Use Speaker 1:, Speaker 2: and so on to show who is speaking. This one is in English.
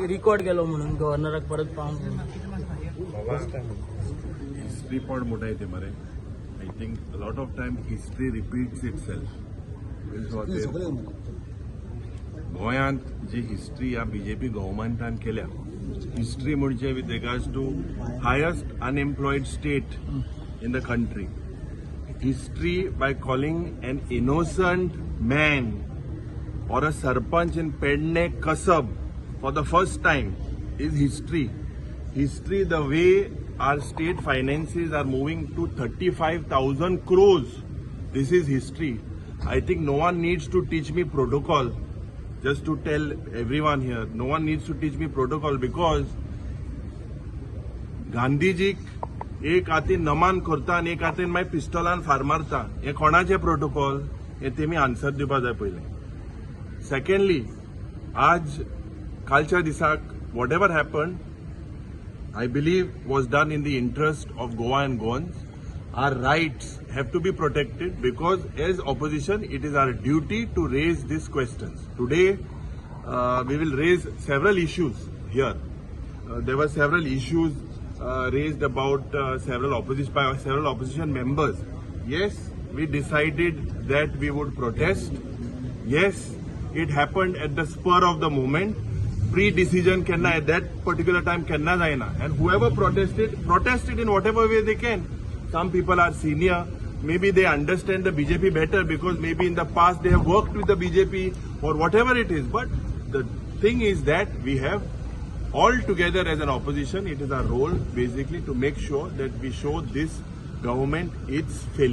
Speaker 1: Record केलो म्हणून गव्हर्नराक परत पावंक
Speaker 2: हिस्ट्री पण मोठा येते मरे. I think lot of time history repeats itself. गोंयांत जी हिस्ट्री ह्या बीजेपी गव्हर्मेंटान केल्या, हिस्ट्री म्हणजे with regards to highest unemployed state in the country. History by calling an innocent man or a sarpanch in Pedne Kasab for the first time is history. History, the way our state finances are moving to 35,000 crores. This is history. I think no one needs to teach me protocol. Just to tell everyone here, no one needs to teach me protocol because Gandhiji एक हातीन नमान करता आणि एक हातीन मागीर पिस्टलान फार मारता. हे कोणाचे protocol हे तेमी आन्सर दिवपा जाय पयलें. सेकंडली, आज कालच्या दिसाक whatever happen, I believe was done in the interest of Goa and Goans. Our rights have to be protected because as opposition it is our duty to raise this questions. Today we will raise several issues here. There were several issues raised about several opposition members. Yes, we decided that we would protest. Yes, it happened at the spur of the moment. Pre-decision kenna at that particular time kenna jaina. And whoever protested in whatever way they can. Some people are senior. Maybe they understand the BJP better because maybe in the past they have worked with the BJP or whatever it is. But the thing is that we have all together as an opposition, it is our role basically to make sure that we show this government its failure.